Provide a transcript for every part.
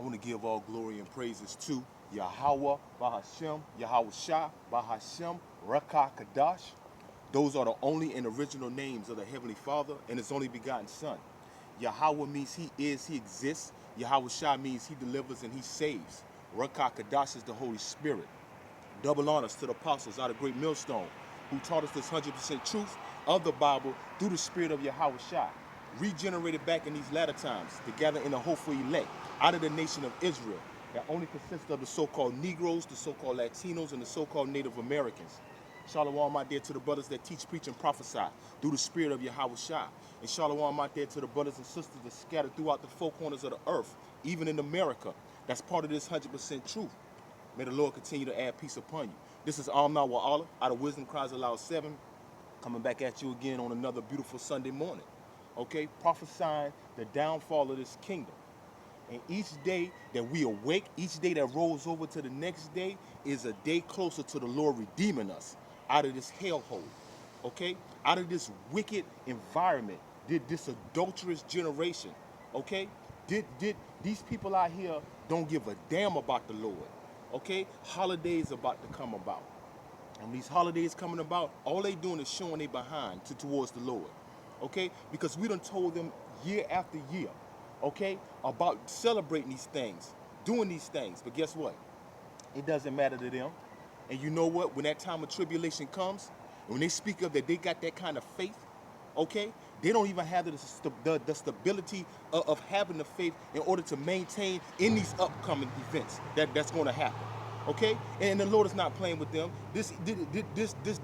want to give all glory and praises to Yahweh, Bahashem, Yahweh Shah, Bahashem, Rakah Kadash. Those are the only and original names of the Heavenly Father and His only begotten Son. Yahweh means He is, He exists. Yahweh Shah means He delivers and He saves. Rakah Kadash is the Holy Spirit. Double honors to the apostles out of Great Millstone who taught us this 100% truth of the Bible through the Spirit of Yahweh Shah, regenerated back in these latter times to gather in a hopeful elect out of the nation of Israel that only consists of the so-called Negroes, the so-called Latinos, and the so-called Native Americans. Shalom out there to the brothers that teach, preach, and prophesy through the Spirit of Yahweh Shah. And shalom out there to the brothers and sisters that scattered throughout the four corners of the earth, even in America, that's part of this 100% truth. May the Lord continue to add peace upon you. This is Amna Wa Allah out of Wisdom Cries Aloud 7, coming back at you again on another beautiful Sunday morning. Okay, prophesying the downfall of this kingdom. And each day that we awake, each day that rolls over to the next day is a day closer to the Lord redeeming us out of this hellhole. Okay, out of this wicked environment, this adulterous generation. Okay, did these people out here don't give a damn about the Lord. Okay, holidays about to come about. And these holidays coming about, all they doing is showing they behind towards the Lord. Okay, because we done told them year after year, okay, about celebrating these things, doing these things. But guess what? It doesn't matter to them. And you know what? When that time of tribulation comes, when they speak of that they got that kind of faith, okay, they don't even have the stability of having the faith in order to maintain in these upcoming events that's going to happen. Okay, and the Lord is not playing with them. This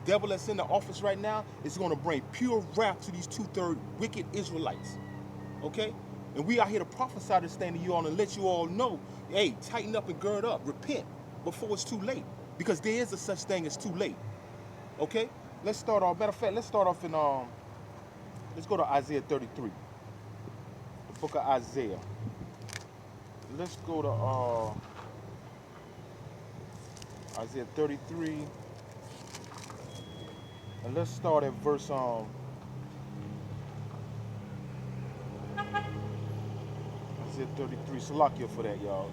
devil that's in the office right now is going to bring pure wrath to these 2/3 wicked Israelites. Okay, and we are here to prophesy this thing to you all and let you all know, hey, tighten up and gird up, repent before it's too late, because there is a such thing as too late. Okay, let's start off. Matter of fact, let's start off in let's go to Isaiah 33, the book of Isaiah. Let's go to Isaiah 33, and let's start at verse Isaiah 33. Salakia for that, y'all.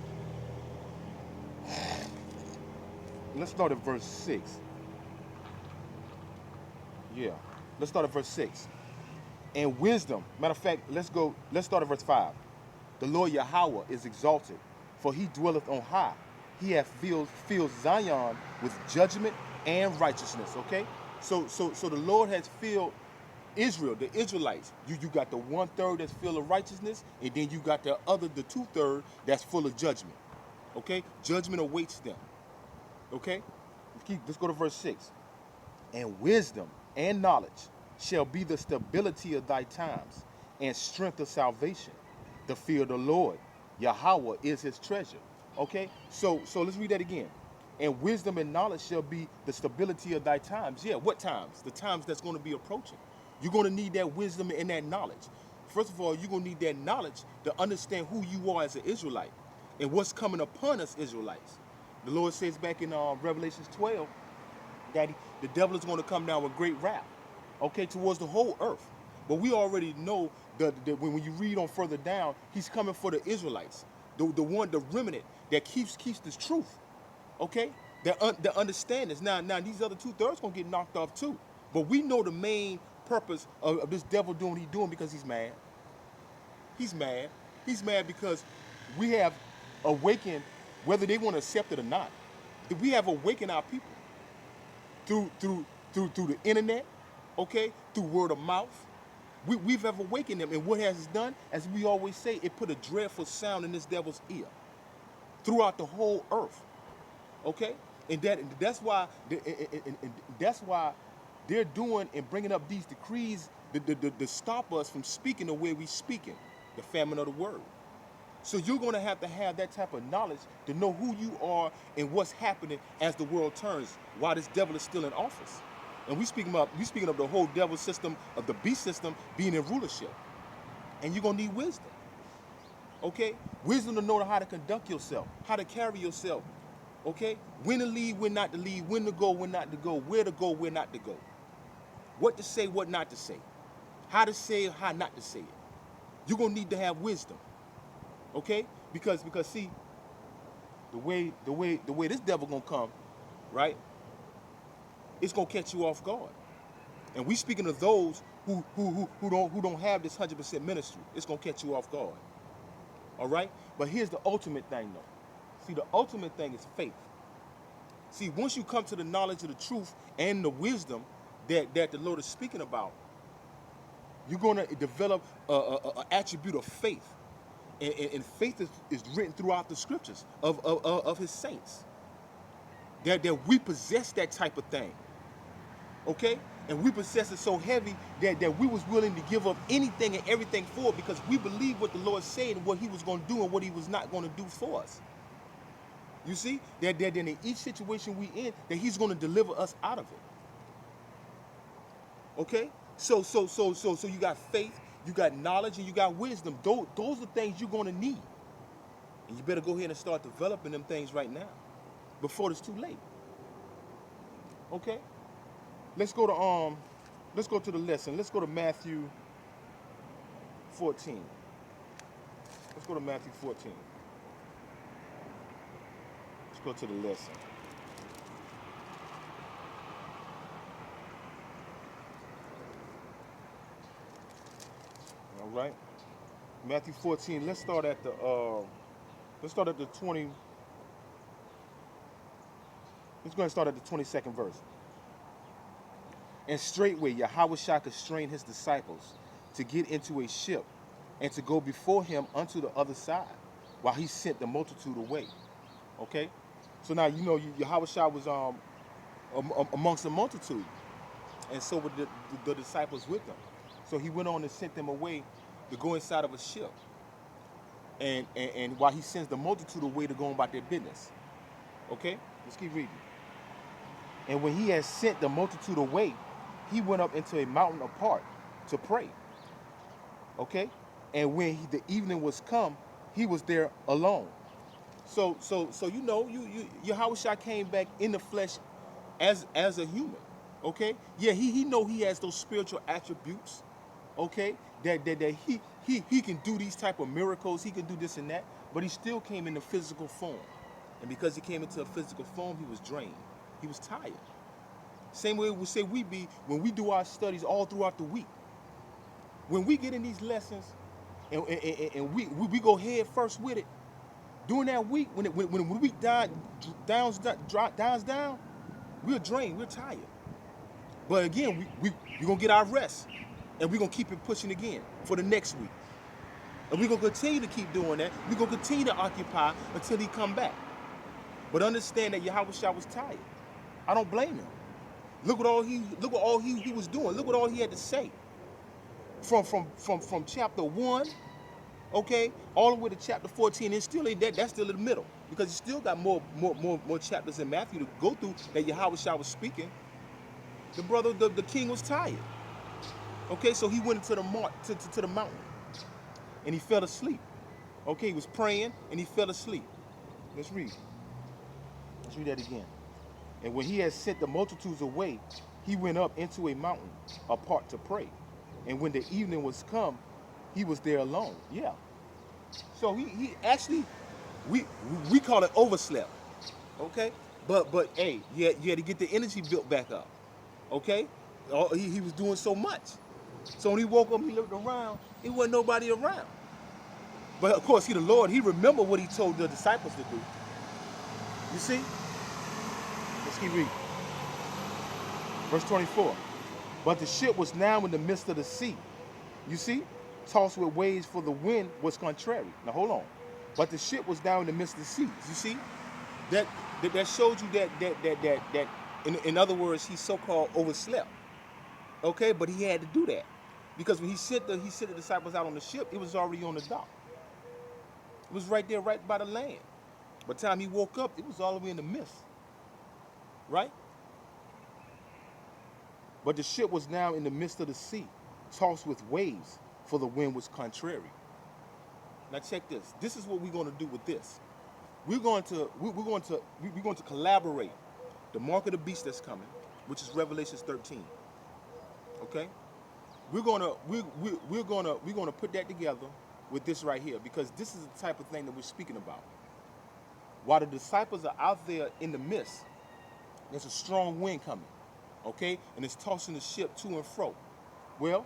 Let's start at verse 6. Yeah, let's start at verse 6. And wisdom, matter of fact, let's start at verse 5. The Lord Yahweh is exalted, for He dwelleth on high. He hath filled Zion with judgment and righteousness. Okay, so the Lord has filled Israel, the Israelites. You got the 1/3 that's full of righteousness, and then you got the 2/3 that's full of judgment. Okay, judgment awaits them. Okay, let's go to verse 6. And wisdom and knowledge shall be the stability of thy times, and strength of salvation. The fear of the Lord, Yahweh, is His treasure. Okay, so let's read that again. And wisdom and knowledge shall be the stability of thy times. Yeah, what times? The times that's going to be approaching. You're going to need that wisdom and that knowledge. First of all, you're going to need that knowledge to understand who you are as an Israelite and what's coming upon us Israelites. The Lord says back in Revelations 12 that the devil is going to come down with great wrath, okay, towards the whole earth. But we already know that when you read on further down, he's coming for the Israelites, the remnant that keeps this truth, okay, that understand this. Now these other 2/3 gonna get knocked off too. But we know the main purpose of this devil doing what he's doing because he's mad. He's mad. He's mad because we have awakened, whether they want to accept it or not. We have awakened our people through the internet, okay, through word of mouth. We've ever awakened them, and what has it done? As we always say, it put a dreadful sound in this devil's ear throughout the whole earth, okay? And that's why they're doing and bringing up these decrees to stop us from speaking the way we speaking, the famine of the word. So you're going to have that type of knowledge to know who you are and what's happening as the world turns while this devil is still in office. And we speaking of the whole devil system, of the beast system being in rulership. And you're going to need wisdom. Okay? Wisdom to know how to conduct yourself, how to carry yourself. Okay? When to lead, when not to lead, when to go, when not to go, where not to go. What to say, what not to say. How to say it, how not to say it. You're going to need to have wisdom. Okay? Because see, the way this devil gonna come, right? It's gonna catch you off guard. And we speaking of those who don't have this 100% ministry. It's gonna catch you off guard. All right? But here's the ultimate thing though. See, the ultimate thing is faith. See, once you come to the knowledge of the truth and the wisdom that the Lord is speaking about, you're going to develop an attribute of faith. And faith is written throughout the scriptures of his saints. That we possess that type of thing. Okay? And we possess it so heavy that we was willing to give up anything and everything for it because we believe what the Lord said and what he was going to do and what he was not going to do for us. You see? That in each situation we in, that he's going to deliver us out of it. Okay? So you got faith, you got knowledge, and you got wisdom. Those are things you're going to need. And you better go ahead and start developing them things right now before it's too late. Okay? Let's go to the lesson. Let's go to Matthew 14. Let's go to Matthew 14. Let's go to the lesson. All right. Matthew 14. Let's start at the 20. Let's go ahead and start at the 22nd verse. And straightway Yahushua constrained his disciples to get into a ship and to go before him unto the other side, while he sent the multitude away. Okay? So now you know Yahushua was amongst the multitude, and so were the disciples with them. So he went on and sent them away to go inside of a ship. And while he sends the multitude away to go about their business. Okay? Let's keep reading. And when he had sent the multitude away, he went up into a mountain apart to pray. Okay? And when the evening was come, he was there alone. So you know, Yahushua came back in the flesh as a human. Okay? Yeah, he know he has those spiritual attributes. Okay? That he can do these type of miracles, he can do this and that, but he still came in a physical form. And because he came into a physical form, he was drained. He was tired. Same way we say we be when we do our studies all throughout the week. When we get in these lessons and we go head first with it, during that week, when the week downs down, we're drained, we're tired. But again, we're going to get our rest, and we're going to keep it pushing again for the next week. And we're going to continue to keep doing that. We're going to continue to occupy until he come back. But understand that Yahushua was tired. I don't blame him. Look what all he was doing. Look what all he had to say. From chapter 1, okay, all the way to chapter 14, and still ain't that's still in the middle. Because you still got more chapters in Matthew to go through that Yahushua was speaking. The brother, the king was tired. Okay, so he went into to the mountain. And he fell asleep. Okay, he was praying and he fell asleep. Let's read. Let's read that again. And when he had sent the multitudes away, he went up into a mountain apart to pray. And when the evening was come, he was there alone. Yeah. So he actually, we call it overslept. Okay? But hey, you had to get the energy built back up. Okay? He was doing so much. So when he woke up, he looked around, it wasn't nobody around. But of course, the Lord, he remembered what he told the disciples to do. You see? Let's keep reading. Verse 24. But the ship was now in the midst of the sea. You see? Tossed with waves, for the wind was contrary. Now hold on. But the ship was now in the midst of the sea. You see? That showed you that in other words, he so-called overslept. Okay? But he had to do that. Because when he sent the disciples out on the ship, it was already on the dock. It was right there, right by the land. By the time he woke up, it was all the way in the mist. Right? But the ship was now in the midst of the sea, tossed with waves, for the wind was contrary. Now check this. This is what we're going to do with this. We're going to collaborate the mark of the beast that's coming, which is Revelation 13. Okay? We're gonna put that together, with this right here, because this is the type of thing that we're speaking about. While the disciples are out there in the mist, there's a strong wind coming, okay? And it's tossing the ship to and fro. Well,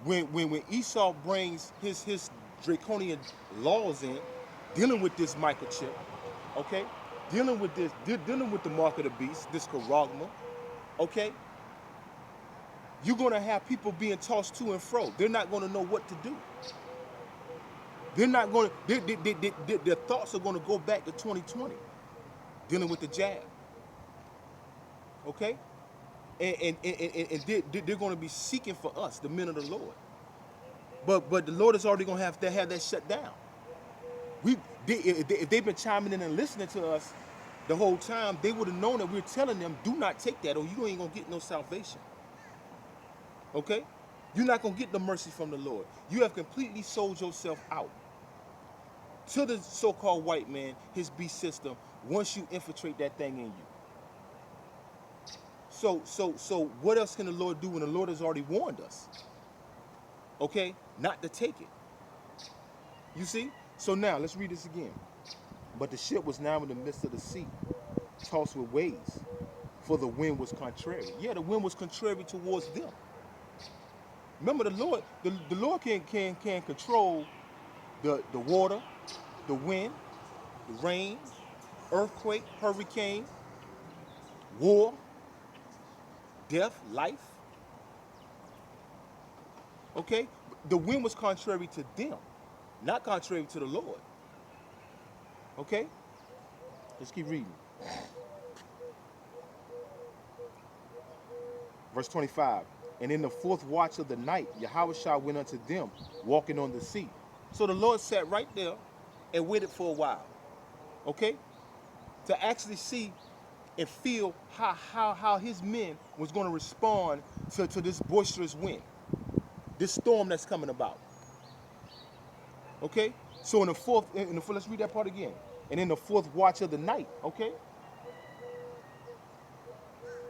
when Esau brings his draconian laws in, dealing with this microchip, okay? Dealing with the mark of the beast, this charagma, okay? You're gonna have people being tossed to and fro. They're not gonna know what to do. They're not gonna, their thoughts are gonna go back to 2020, dealing with the jab, okay? And they're gonna be seeking for us, the men of the Lord. But the Lord is already gonna have that shut down. If they've been chiming in and listening to us the whole time, they would have known that we're telling them, do not take that, or you ain't gonna get no salvation. Okay? You're not gonna get the mercy from the Lord. You have completely sold yourself out to the so-called white man, his beast system, once you infiltrate that thing in you. So what else can the Lord do when the Lord has already warned us? Okay? Not to take it. You see? So now, let's read this again. But the ship was now in the midst of the sea, tossed with waves, for the wind was contrary. Yeah, the wind was contrary towards them. Remember, the Lord can control the water, the wind, the rain, earthquake, hurricane, war, death, life. Okay? The wind was contrary to them, not contrary to the Lord. Okay? Let's keep reading. Verse 25. And in the fourth watch of the night, Yahushua went unto them, walking on the sea. So the Lord sat right there and waited for a while. Okay? To actually see and feel how his men was going to respond to this boisterous wind, this storm that's coming about. Okay? So in the fourth, let's read that part again. And in the fourth watch of the night, okay?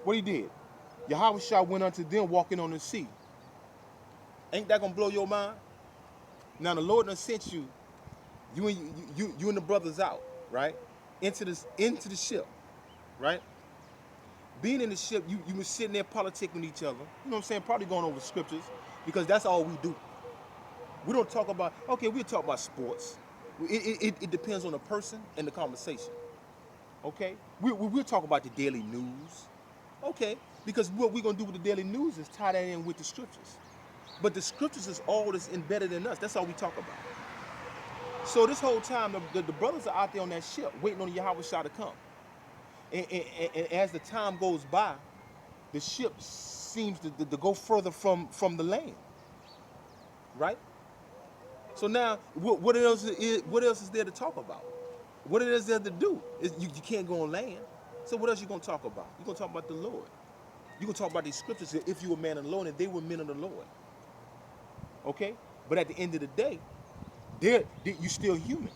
What he did? Yahushua went unto them walking on the sea. Ain't that gonna blow your mind? Now the Lord done sent you and the brothers out, right? Into the ship, right? Being in the ship, you were sitting there politicking with each other. You know what I'm saying? Probably going over scriptures, because that's all we do. We don't talk about, okay, we'll talk about sports. It depends on the person and the conversation. Okay? We'll talk about the daily news. Okay? Because what we're going to do with the daily news is tie that in with the scriptures. But the scriptures is all that's embedded in us. That's all we talk about. So this whole time, the brothers are out there on that ship waiting on Yahushua to come. And as the time goes by, the ship seems to go further from the land. Right? So now, what else is there to talk about? What is there to do? You can't go on land. So what else you going to talk about? You're going to talk about the Lord. You're going to talk about these scriptures if you were man of the Lord and they were men of the Lord. Okay? But at the end of the day, you're still human.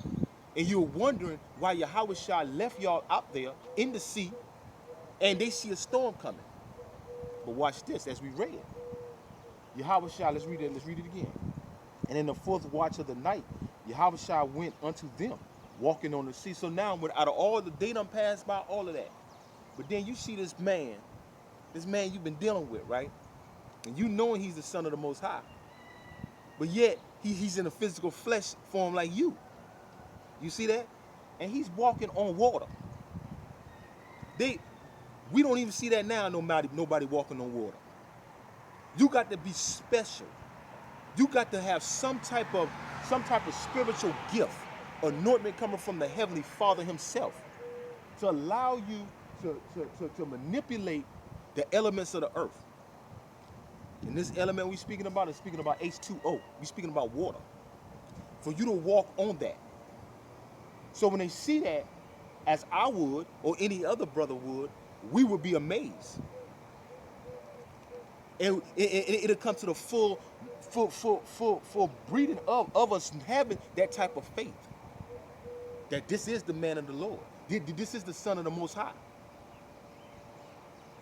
And you're wondering why Yahushua left y'all out there in the sea and they see a storm coming. But watch this, as we read. Yahushua, let's read it again. And in the fourth watch of the night, Yahushua went unto them, walking on the sea. So now, out of all the day done passed by, all of that. But then you see this man you've been dealing with, right? And you knowing he's the Son of the Most High. But yet, he's in a physical flesh form like you. You see that? And he's walking on water. We don't even see that now, nobody walking on water. You got to be special. You got to have some type of spiritual gift, anointment coming from the Heavenly Father himself to allow you to manipulate the elements of the earth. And this element we're speaking about is speaking about H2O. We're speaking about water. For you to walk on that. So when they see that, as I would, or any other brother would, we would be amazed. And it'll come to the full breeding of us having that type of faith. That this is the man of the Lord. This is the Son of the Most High.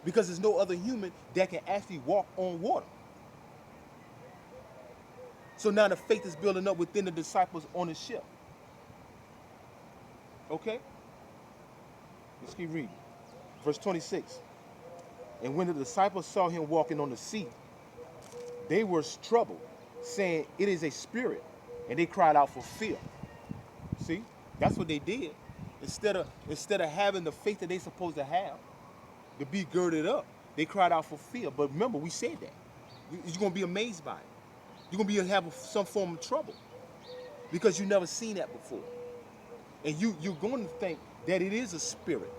Because there's no other human that can actually walk on water. So now the faith is building up within the disciples on the ship. Okay? Let's keep reading. Verse 26. And when the disciples saw him walking on the sea, they were troubled, saying, "It is a spirit." And they cried out for fear. See? That's what they did. Instead of having the faith that they're supposed to have, to be girded up, they cried out for fear. But remember, we said that. You're going to be amazed by it. You're going to be having some form of trouble because you've never seen that before. And you're going to think that it is a spirit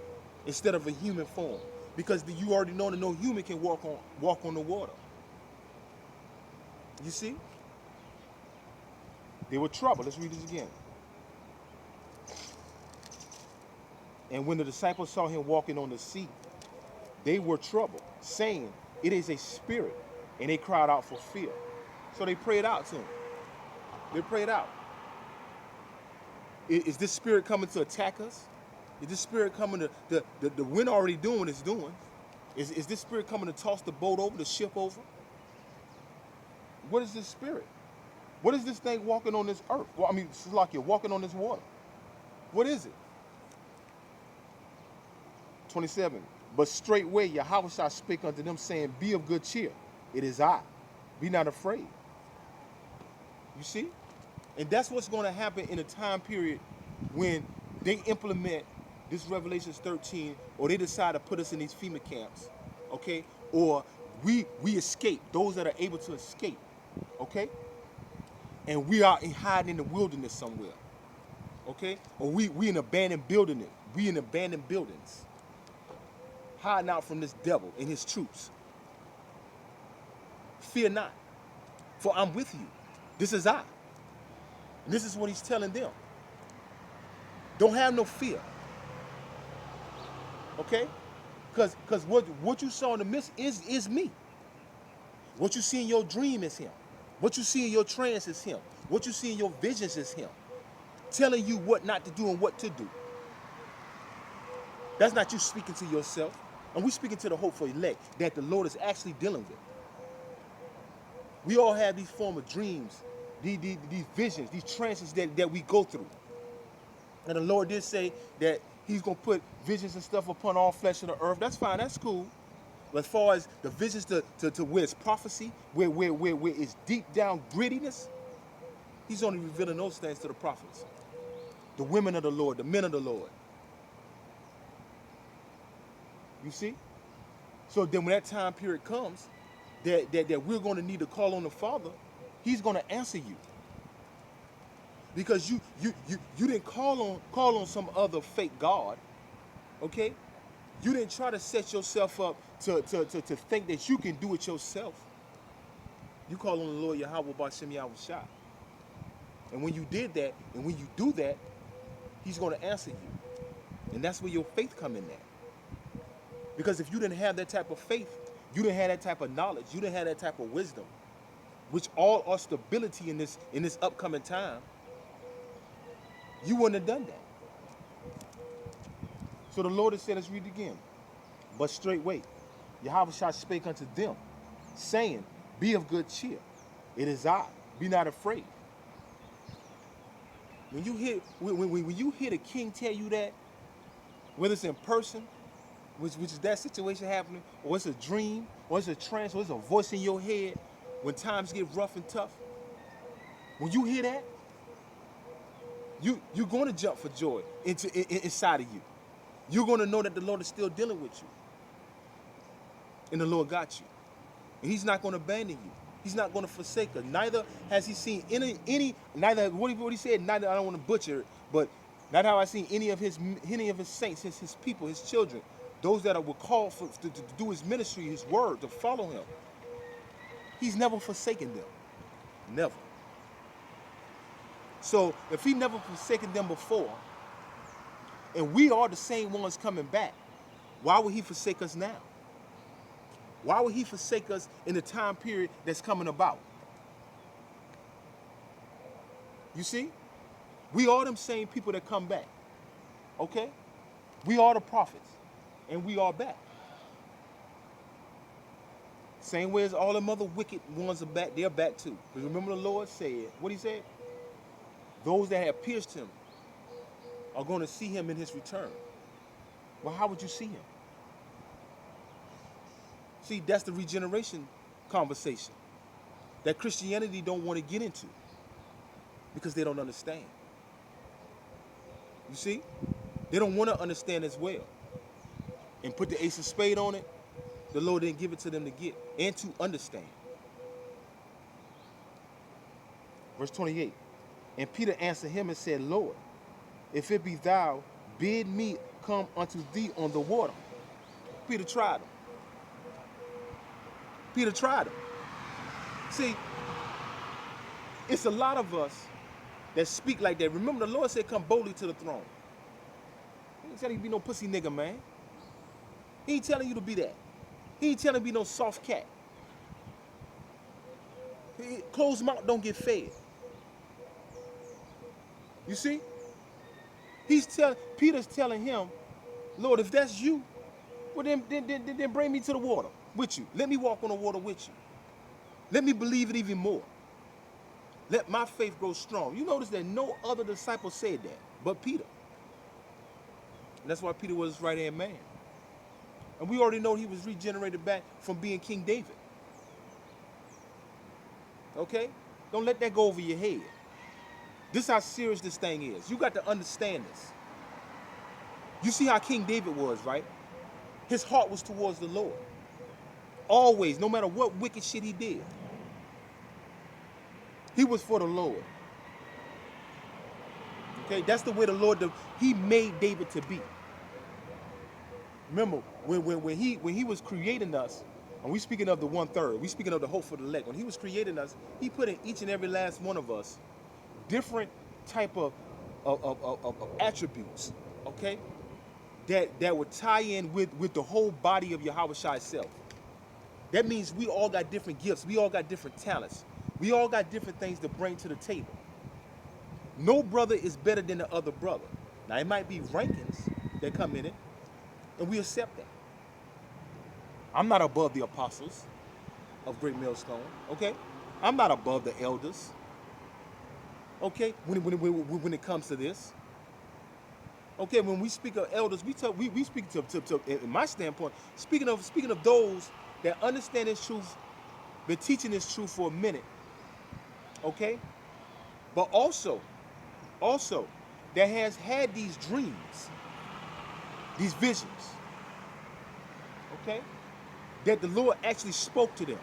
instead of a human form, because you already know that no human can walk on the water. You see? They were troubled. Let's read this again. And when the disciples saw him walking on the sea, they were troubled, saying, "It is a spirit." And they cried out for fear. So they prayed out to him. They prayed out. Is this spirit coming to attack us? Is this spirit coming to, the wind already doing what it's doing? Is this spirit coming to toss the boat over, the ship over? What is this spirit? What is this thing walking on this earth? Well, I mean, it's like you're walking on this water. What is it? 27. But straightway Yahweh spake unto them, saying, "Be of good cheer. It is I. Be not afraid." You see? And that's what's going to happen in a time period when they implement this Revelation 13, or they decide to put us in these FEMA camps, okay? Or we escape, those that are able to escape, okay? And we are hiding in the wilderness somewhere, okay? Or we in abandoned buildings. We in abandoned buildings, hiding out from this devil and his troops. Fear not, for I'm with you. This is I. And this is what he's telling them. Don't have no fear. Okay? Because what you saw in the mist is me. What you see in your dream is him. What you see in your trance is him. What you see in your visions is him. Telling you what not to do and what to do. That's not you speaking to yourself. And we're speaking to the hopeful elect that the Lord is actually dealing with. We all have these form of dreams, these visions, these trances that we go through. And the Lord did say that he's going to put visions and stuff upon all flesh of the earth. That's fine. That's cool. But as far as the visions to where it's prophecy, where it's deep down grittiness, he's only revealing those things to the prophets, the women of the Lord, the men of the Lord. You see? So then when that time period comes, that we're going to need to call on the Father, he's going to answer you. Because you didn't call on some other fake God, okay? You didn't try to set yourself up to think that you can do it yourself. You call on the Lord Yahweh B'Shem Yahweh Shah. And when you did that, and when you do that, he's going to answer you. And that's where your faith come in at. Because if you didn't have that type of faith, you didn't have that type of knowledge, you didn't have that type of wisdom, which all are stability in this upcoming time, you wouldn't have done that. So the Lord has said, let's read it again. But straightway Yahweh spake unto them, saying, "Be of good cheer. It is I. Be not afraid." When you hear the King tell you that, whether it's in person, which is that situation happening, or it's a dream, or it's a trance, or it's a voice in your head when times get rough and tough, when you hear that, you're going to jump for joy inside of you. You're going to know that the Lord is still dealing with you. And the Lord got you. And he's not going to abandon you. He's not going to forsake us. Neither has he seen neither what he said, neither, I don't want to butcher it, but not have I seen any of his saints, his people, his children, those that were called to do his ministry, his word, to follow him. He's never forsaken them. Never. So if he never forsaken them before, and we are the same ones coming back, why would he forsake us now? Why would he forsake us in the time period that's coming about? You see? We are them same people that come back. Okay? We are the prophets. And we are back. Same way as all them other wicked ones are back, they're back too. Because remember the Lord said, what he said? Those that have pierced him are going to see him in his return. Well, how would you see him? See, that's the regeneration conversation that Christianity don't want to get into because they don't understand. You see? They don't want to understand as well. And put the ace of spade on it, the Lord didn't give it to them to get and to understand. Verse 28. And Peter answered him and said, Lord, if it be thou, bid me come unto thee on the water. Peter tried him. Peter tried him. See, it's a lot of us that speak like that. Remember, the Lord said, come boldly to the throne. He ain't telling you to be no pussy nigga, man. He ain't telling you to be that. He ain't telling you to be no soft cat. Closed mouth don't get fed. You see? Peter's telling him, Lord, if that's you, well then bring me to the water with you. Let me walk on the water with you. Let me believe it even more. Let my faith grow strong. You notice that no other disciple said that but Peter. And that's why Peter was his right-hand man. And we already know he was regenerated back from being King David. Okay? Don't let that go over your head. This is how serious this thing is. You got to understand this. You see how King David was, right? His heart was towards the Lord. Always, no matter what wicked shit he did. He was for the Lord. Okay, that's the way the Lord, he made David to be. Remember, when he was creating us, and we speaking of the 1/3, we speaking of the hope for the elect. When he was creating us, he put in each and every last one of us different type of attributes, okay, that would tie in with the whole body of Yahushua itself. That means we all got different gifts. We all got different talents. We all got different things to bring to the table. No brother is better than the other brother. Now, it might be rankings that come in it, and we accept that. I'm not above the apostles of Great Millstone, okay? I'm not above the elders, okay, when it comes to this. Okay, when we speak of elders, we speak to in my standpoint, speaking of those that understand this truth, been teaching this truth for a minute, okay? But also, that has had these dreams, these visions, okay? That the Lord actually spoke to them.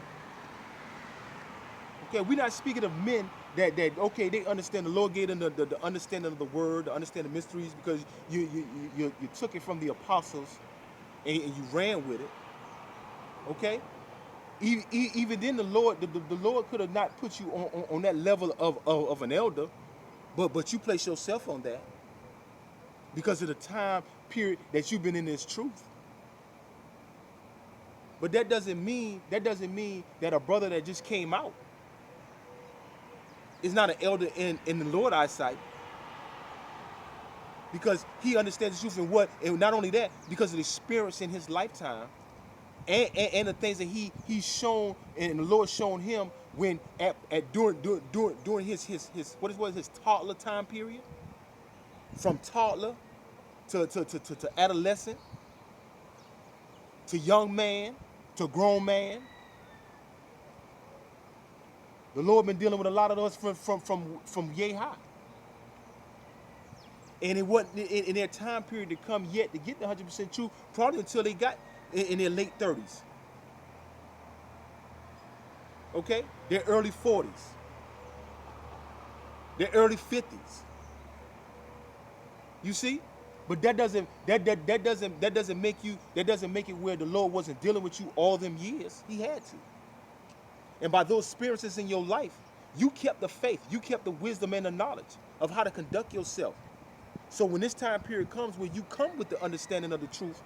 Okay, we're not speaking of men that okay, they understand the Lord gave them the understanding of the word, the understanding of mysteries, because you took it from the apostles and you ran with it. Okay? Even then the Lord could have not put you on that level of an elder, but you place yourself on that because of the time period that you've been in this truth. But that doesn't mean that a brother that just came out is not an elder in the Lord's eyesight, because he understands the truth and not only that, because of the experience in his lifetime and the things that he's shown and the Lord shown him when during his what was his toddler time period, from toddler to adolescent to young man to grown man. The Lord been dealing with a lot of us from yay high. And it wasn't in their time period to come yet to get the 100% truth, probably until they got in their late 30s. Okay? Their early 40s. Their early 50s. You see? But that doesn't make it where the Lord wasn't dealing with you all them years. He had to. And by those experiences in your life, you kept the faith, you kept the wisdom and the knowledge of how to conduct yourself. So when this time period comes where you come with the understanding of the truth,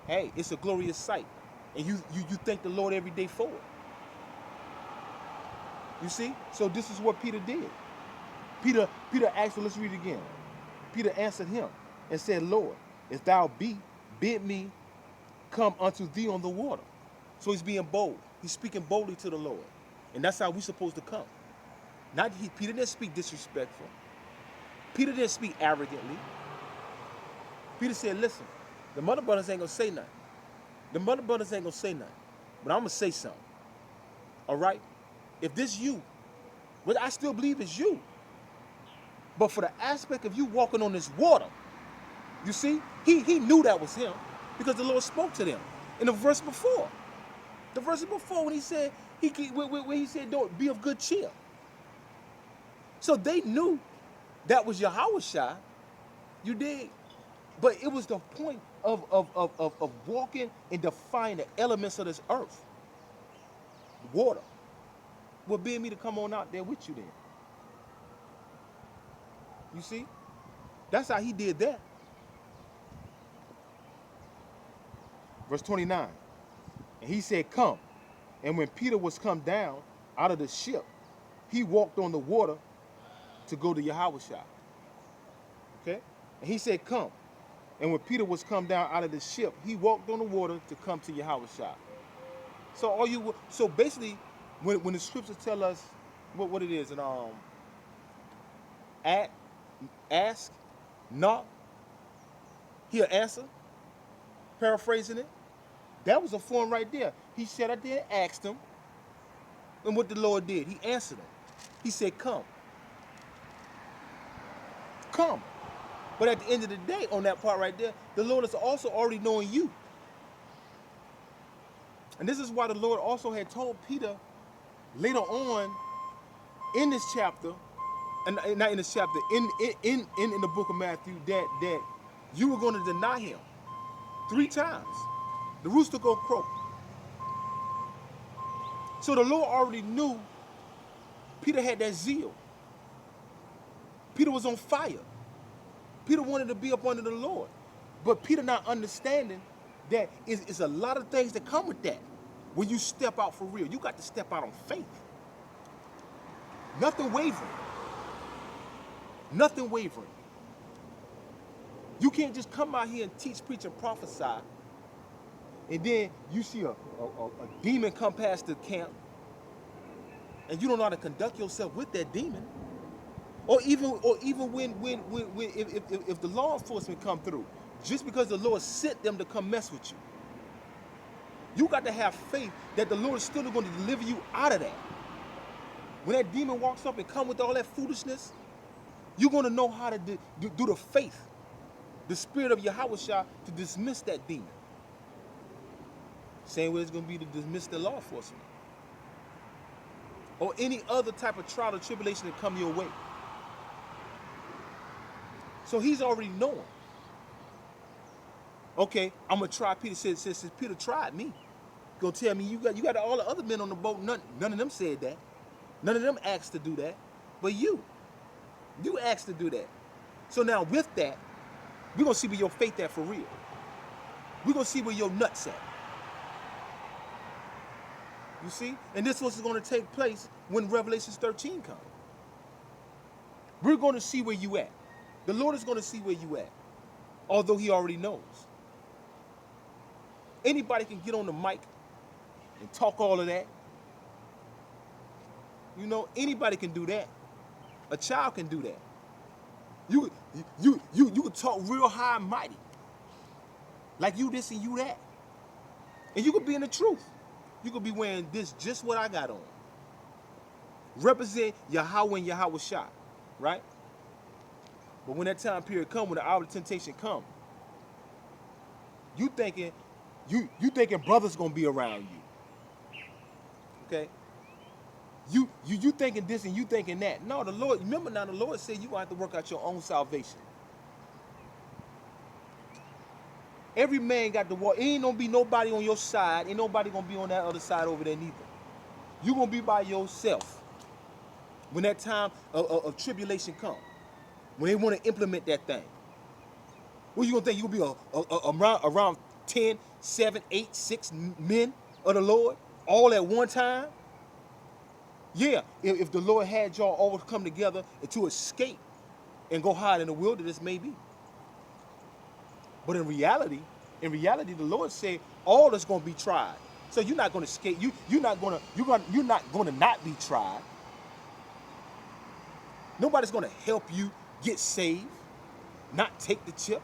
hey, it's a glorious sight. And you thank the Lord every day for it. You see? So this is what Peter did. Peter asked, let's read it again. Peter answered him and said, Lord, if thou be, bid me come unto thee on the water. So he's being bold. He's speaking boldly to the Lord. And that's how we're supposed to come. Peter didn't speak disrespectful. Peter didn't speak arrogantly. Peter said, listen, the mother brothers ain't gonna say nothing. The mother brothers ain't gonna say nothing. But I'm gonna say something. All right? If this you, what I still believe is you. But for the aspect of you walking on this water, you see, he knew that was him because the Lord spoke to them in the verse before. The verse before when he said, when he said, don't be of good cheer. So they knew that was Yahushua, you dig? But it was the point of walking and defying the elements of this earth. Water. Will bid me to come on out there with you then. You see? That's how he did that. Verse 29. And he said, come. And when Peter was come down out of the ship, he walked on the water to go to Yahushua. Okay? And he said, come. And when Peter was come down out of the ship, he walked on the water to come to Yahushua. So basically, when the scriptures tell us what it is, and ask, knock, he'll answer. Paraphrasing it, that was a form right there. He said, I did, asked him, and what the Lord did, he answered him. He said, come. Come. But at the end of the day, on that part right there, the Lord is also already knowing you. And this is why the Lord also had told Peter later on in this chapter, and not in this chapter, in the book of Matthew, that you were going to deny him 3 times. The rooster go croak. So the Lord already knew Peter had that zeal. Peter was on fire. Peter wanted to be up under the Lord. But Peter not understanding that it's a lot of things that come with that. When you step out for real, you got to step out on faith. Nothing wavering. Nothing wavering. You can't just come out here and teach, preach, and prophesy, and then you see a demon come past the camp, and you don't know how to conduct yourself with that demon. Or even when if the law enforcement come through, just because the Lord sent them to come mess with you, you got to have faith that the Lord is still going to deliver you out of that. When that demon walks up and come with all that foolishness, you're going to know how to do the faith, the spirit of Yahushua, to dismiss that demon. Same way it's going to be to dismiss the law enforcement or any other type of trial or tribulation that come your way. So he's already knowing. Okay, I'm gonna try Peter. Since Peter tried me, gonna tell me you got all the other men on the boat. None of them said that. None of them asked to do that. But you asked to do that. So now with that, we're gonna see where your faith at for real. We're gonna see where your nuts at. You see? And this was going to take place when Revelation 13 comes. We're going to see where you at. The Lord is going to see where you at, although he already knows. Anybody can get on the mic and talk all of that. You know, anybody can do that. A child can do that. You can talk real high and mighty, like you this and you that, and you could be in the truth. You could be wearing this, just what I got on. Represent Yahweh and Yahushua, right? But when that time period come, when the hour of temptation come, you thinking brothers gonna be around you. Okay? You thinking this and you thinking that. No, the Lord, remember now, the Lord said you gonna have to work out your own salvation. Every man got to walk. Ain't gonna be nobody on your side. Ain't nobody gonna be on that other side over there neither. You gonna be by yourself when that time of tribulation come. When they want to implement that thing. What you gonna think? You gonna be around 10, 7, 8, 6 men of the Lord all at one time? Yeah, if the Lord had y'all all come together to escape and go hide in the wilderness, maybe. But in reality, the Lord said all is going to be tried. So you're not going to escape. You're not going to not be tried. Nobody's going to help you get saved, not take the chip.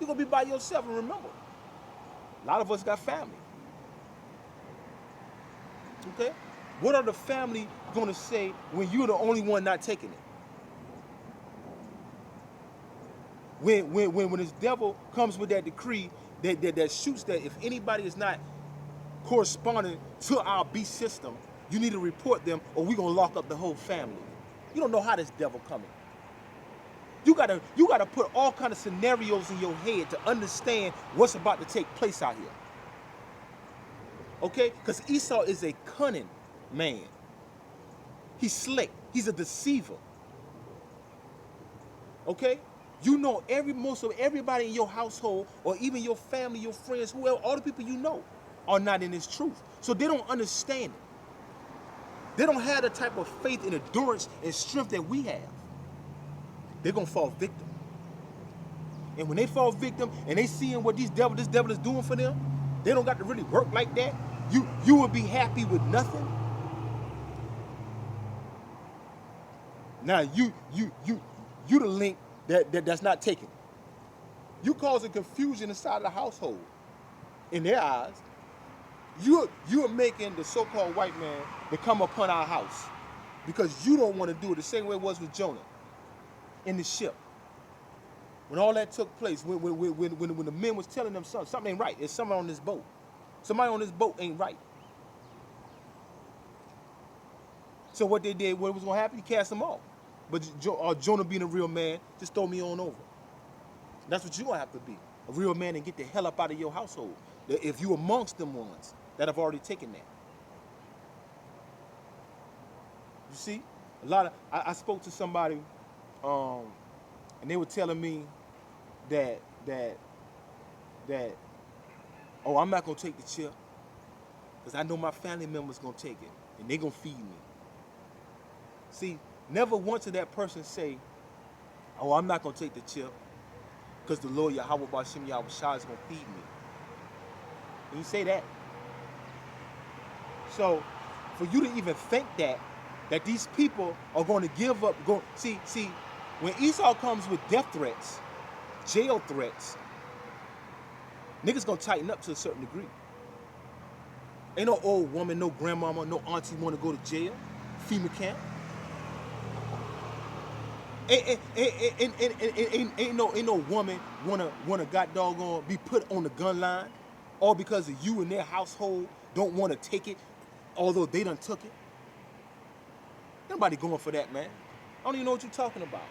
You're going to be by yourself. And remember, a lot of us got family. Okay? What are the family going to say when you're the only one not taking it? When this devil comes with that decree that shoots that if anybody is not corresponding to our beast system, you need to report them or we're going to lock up the whole family. You don't know how this devil coming. You gotta put all kind of scenarios in your head to understand what's about to take place out here. Okay? Because Esau is a cunning man. He's slick. He's a deceiver. Okay? You know most of everybody in your household or even your family, your friends, whoever, all the people you know are not in this truth. So they don't understand it. They don't have the type of faith and endurance and strength that we have. They're going to fall victim. And when they fall victim and they seeing what this devil is doing for them, they don't got to really work like that. You will be happy with nothing. Now you the link that's not taken. You causing confusion inside of the household. In their eyes, you are making the so-called white man to come upon our house because you don't want to do it the same way it was with Jonah in the ship. When all that took place, when the men was telling them something ain't right, there's somebody on this boat. Somebody on this boat ain't right. So what they did, what was going to happen, he cast them off. But Jonah being a real man, just throw me on over. That's what you're going to have to be, a real man, and get the hell up out of your household. If you amongst them ones that have already taken that. You see, I spoke to somebody, and they were telling me that oh, I'm not gonna take the chip because I know my family members gonna take it and they gonna feed me. See, never once did that person say, oh, I'm not gonna take the chip because the Lord Yahweh Bashim Yahweh Shah is gonna feed me. And you say that. So for you to even think that these people are going to give up, see, when Esau comes with death threats, jail threats, niggas gonna tighten up to a certain degree. Ain't no old woman, no grandmama, no auntie want to go to jail, FEMA camp. Ain't no woman wanna god doggone be put on the gun line, all because of you and their household don't want to take it, although they done took it. Nobody going for that, man. I don't even know what you're talking about.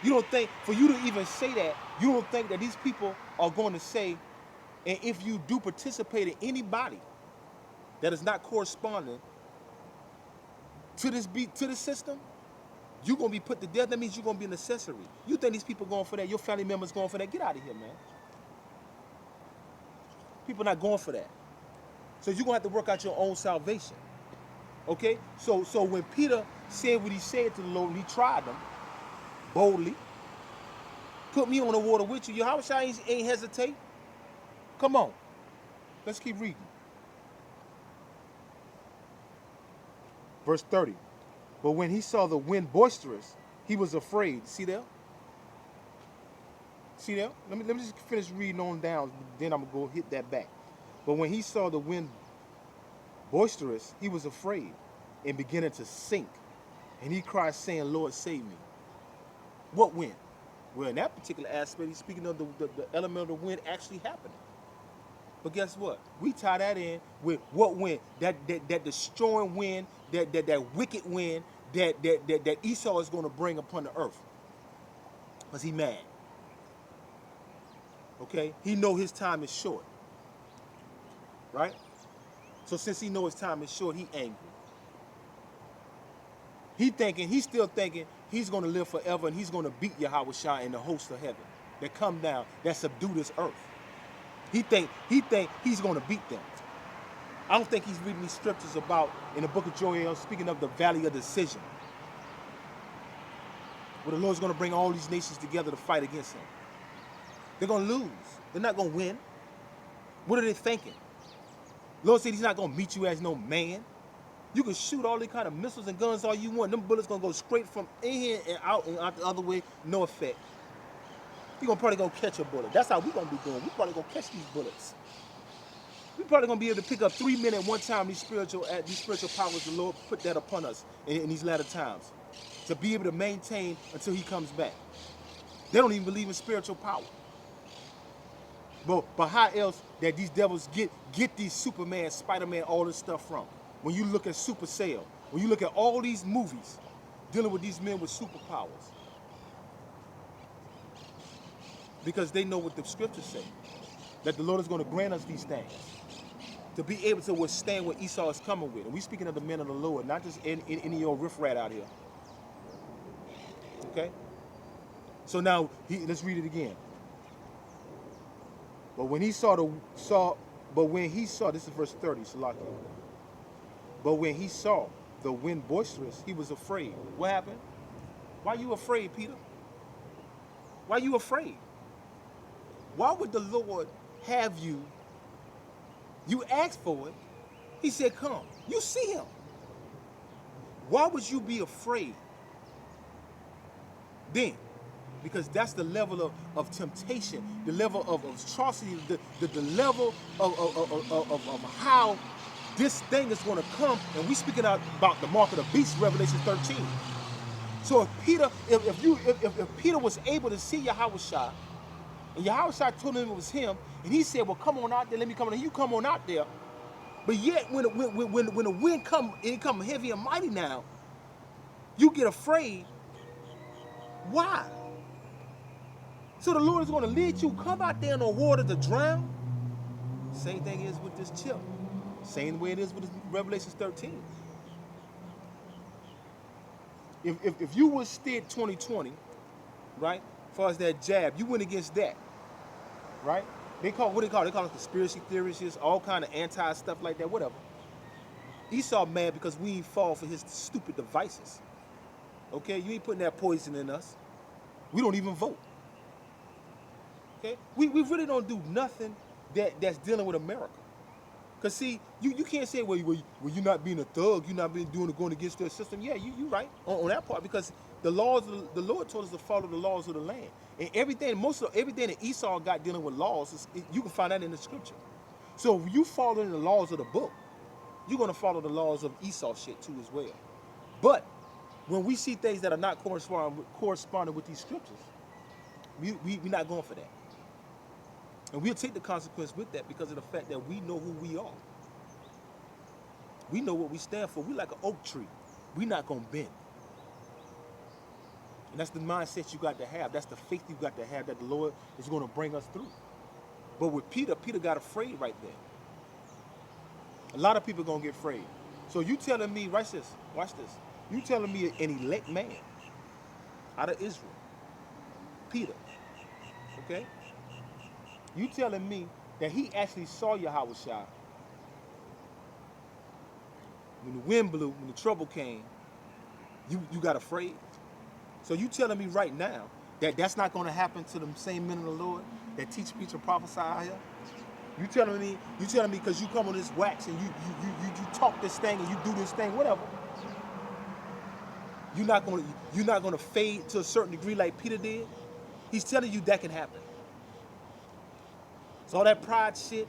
You don't think, for you to even say that, you don't think that these people are going to say, and if you do participate in anybody that is not corresponding to this system, you're going to be put to death. That means you're going to be an accessory. You think these people going for that? Your family members going for that? Get out of here, man. People not going for that. So you're going to have to work out your own salvation. Okay? So when Peter said what he said to the Lord, and he tried them boldly, put me on the water with you. Yahweh ain't hesitate. Come on. Let's keep reading. Verse 30. But when he saw the wind boisterous, he was afraid. See there? See there? Let me just finish reading on down, then I'm going to go hit that back. But when he saw the wind boisterous, he was afraid and beginning to sink. And he cried, saying, Lord, save me. What wind? Well, in that particular aspect, he's speaking of the element of the wind actually happening. But guess what? We tie that in with what wind? That destroying wind, that wicked wind that Esau is going to bring upon the earth. Because he mad. Okay? He know his time is short. Right? So since he know his time is short, he angry. He's still thinking he's going to live forever and he's going to beat Yahweh Shah and the host of heaven that come down, that subdue this earth. He think he's going to beat them. I don't think he's reading these scriptures about, in the book of Joel, speaking of the valley of decision, where the Lord's going to bring all these nations together to fight against him. They're going to lose. They're not going to win. What are they thinking? Lord said he's not going to meet you as no man. You can shoot all these kind of missiles and guns all you want. Them bullets going to go straight from in here and out the other way. No effect. You're probably going to catch a bullet. That's how we're going to be doing. We're probably going to catch these bullets. We're probably going to be able to pick up 3 men at one time. These spiritual powers the Lord put that upon us in these latter times. To be able to maintain until he comes back. They don't even believe in spiritual power. But how else that these devils get these Superman, Spider-Man, all this stuff from? When you look at Supercell, when you look at all these movies dealing with these men with superpowers. Because they know what the scriptures say. That the Lord is going to grant us these things. To be able to withstand what Esau is coming with. And we speaking of the men of the Lord, not just any of your riffraff out here. Okay? So now, let's read it again. But when he saw, this is verse 30, Salakia. But when he saw the wind boisterous, he was afraid. What happened? Why are you afraid, Peter? Why are you afraid? Why would the Lord have you? You asked for it. He said, come. You see him. Why would you be afraid? Then, because that's the level of temptation, the level of atrocity, the level of how this thing is going to come. And we speaking about the mark of the beast, Revelation 13. So if Peter was able to see Yahushua, and Yahushua told him it was him, and he said, well, come on out there, let me come on, you come on out there. But yet when the wind come, and it come heavy and mighty now, you get afraid. Why? So the Lord is going to lead you, come out there in the water to drown. Same thing is with this chip. Same way it is with Revelation 13. If you was stead 2020, right, as far as that jab, you went against that, right? They call it conspiracy theories, all kind of anti stuff like that, whatever. Esau mad because we ain't fall for his stupid devices. Okay, you ain't putting that poison in us. We don't even vote. Okay, we really don't do nothing that's dealing with America. Because see, you can't say, well, you're not being a thug, you're not going against their system. Yeah, you right on that part, because the Lord told us to follow the laws of the land. And everything that Esau got dealing with laws, you can find that in the scripture. So if you follow the laws of the book, you're going to follow the laws of Esau shit too as well. But when we see things that are not corresponding with these scriptures, we're not going for that. And we'll take the consequence with that because of the fact that we know who we are. We know what we stand for. We're like an oak tree. We're not going to bend. And that's the mindset you got to have. That's the faith you got to have that the Lord is going to bring us through. But with Peter got afraid right there. A lot of people are going to get afraid. So you telling me, watch this. You telling me an elect man out of Israel, Peter, okay? You telling me that he actually saw Yahushua when the wind blew, when the trouble came, you got afraid? So you telling me right now that that's not going to happen to them same men of the Lord that teach, preach, and prophesy out here? You telling me because you come on this wax and you talk this thing and you do this thing, whatever. You're not gonna fade to a certain degree like Peter did? He's telling you that can happen. So all that pride shit,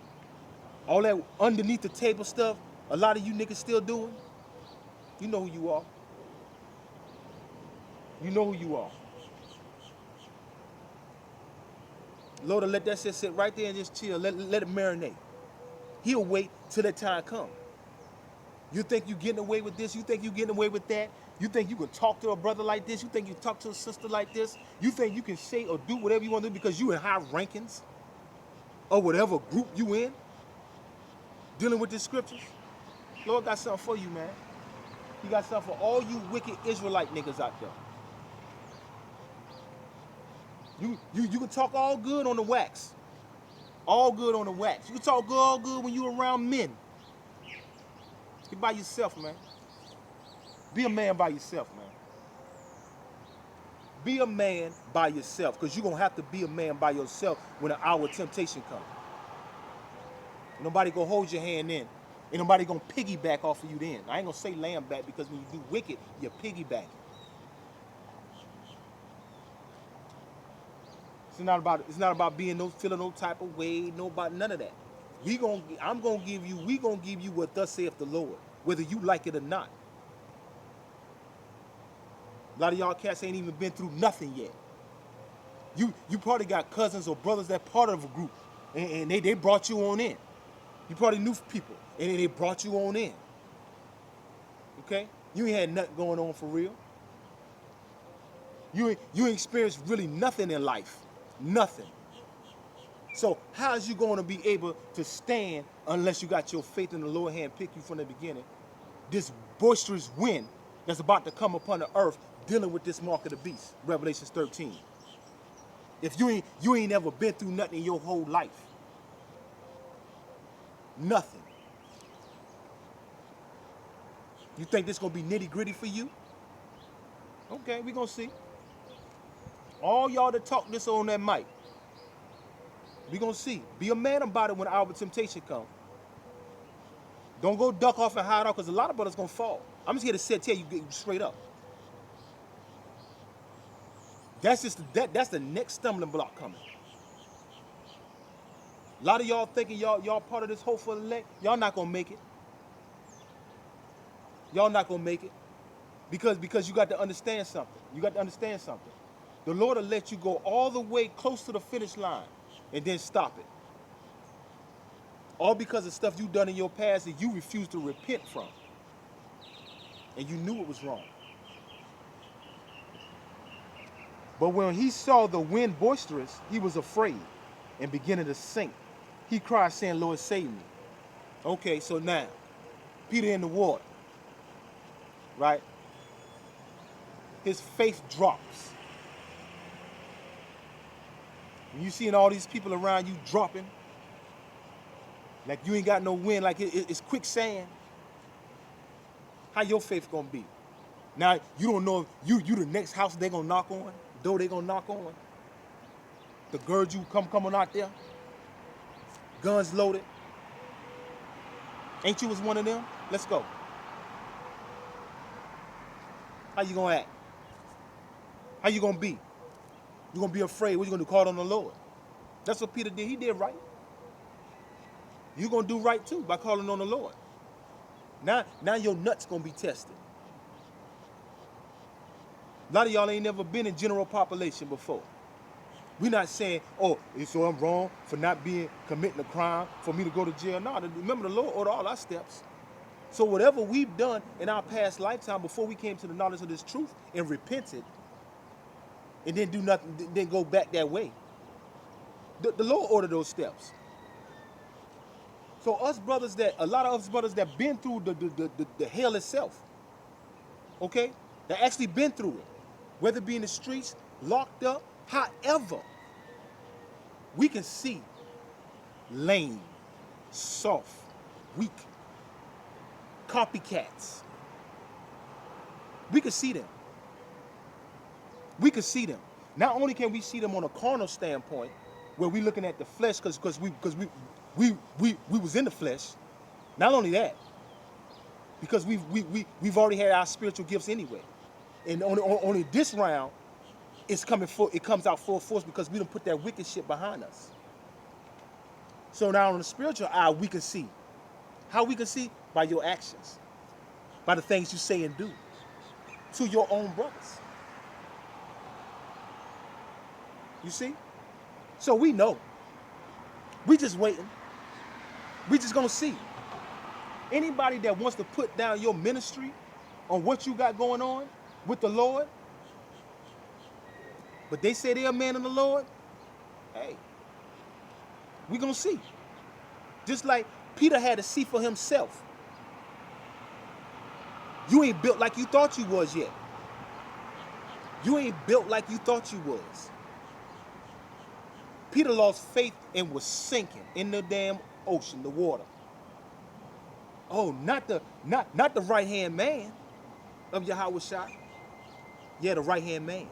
all that underneath the table stuff, a lot of you niggas still doing, you know who you are. You know who you are. Lord, let that shit sit right there and just chill. Let it marinate. He'll wait till that time comes. You think you getting away with this? You think you getting away with that? You think you can talk to a brother like this? You think you talk to a sister like this? You think you can say or do whatever you want to do because you in high rankings? Or whatever group you in? Dealing with the scriptures? Lord got something for you, man. He got something for all you wicked Israelite niggas out there. You can talk all good on the wax. All good on the wax. You can talk all good when you around men. Get by yourself, man. Be a man by yourself, man. Be a man by yourself, because you're going to have to be a man by yourself when the hour of temptation comes. Nobody going to hold your hand in Ain't nobody gonna piggyback off of you then. I ain't gonna say lamb back because when you do wicked, you're piggybacking. It's not about being feeling no type of way, no about none of that. We gonna give you what thus saith the Lord, whether you like it or not. A lot of y'all cats ain't even been through nothing yet. You probably got cousins or brothers that part of a group, and they brought you on in. You probably knew people, and they brought you on in. Okay? You ain't had nothing going on for real. You ain't experienced really nothing in life. Nothing. So how is you going to be able to stand unless you got your faith in the Lord hand pick you from the beginning? This boisterous wind that's about to come upon the earth dealing with this mark of the beast, Revelations 13. If you ain't ever been through nothing in your whole life. Nothing. You think this gonna be nitty gritty for you? Okay, we gonna see. All y'all that talk this on that mic, we gonna see. Be a man about it when the hour of temptation come. Don't go duck off and hide off, because a lot of brothers gonna fall. I'm just here to tell you straight up. That's the next stumbling block coming. A lot of y'all thinking y'all part of this hope for the elect. Y'all not gonna make it. Y'all not gonna make it. Because you got to understand something. You got to understand something. The Lord will let you go all the way close to the finish line and then stop it. All because of stuff you done in your past that you refuse to repent from. And you knew it was wrong. But when he saw the wind boisterous, he was afraid and beginning to sink. He cried, saying, Lord, save me. Okay, so now, Peter in the water, right? His faith drops. When you seeing all these people around you dropping, like you ain't got no wind, like it's quicksand, how your faith gonna be? Now, you don't know if you the next house they gonna knock on, door they gonna knock on. The girls you coming out there, guns loaded. Ain't you was one of them? Let's go. How you gonna act? How you gonna be? You gonna be afraid? What you gonna do? Call on the Lord? That's what Peter did. He did right. You gonna do right too by calling on the Lord. Now your nuts gonna be tested. A lot of y'all ain't never been in general population before. We're not saying, oh, so I'm wrong for not committing a crime for me to go to jail. No, remember the Lord ordered all our steps. So whatever we've done in our past lifetime before we came to the knowledge of this truth and repented, and then do nothing, then go back that way. The Lord ordered those steps. So a lot of us brothers that been through the hell itself, okay, that actually been through it, whether it be in the streets, locked up, however, we can see lame, soft, weak, copycats. We can see them. We can see them. Not only can we see them on a carnal standpoint, where we looking at the flesh, because we was in the flesh. Not only that, because we've already had our spiritual gifts anyway, and only this round, it comes out full force because we don't put that wicked shit behind us. So now on the spiritual eye, we can see. How we can see? By your actions, by the things you say and do to your own brothers. You see? So we know. We just waiting. We just gonna see. Anybody that wants to put down your ministry on what you got going on with the Lord, but they say they're a man in the Lord, hey, we gonna see. Just like Peter had to see for himself. You ain't built like you thought you was yet. You ain't built like you thought you was. Peter lost faith and was sinking in the damn ocean, the water. Oh, not the right-hand man of Yahushua. Yeah, the right-hand man.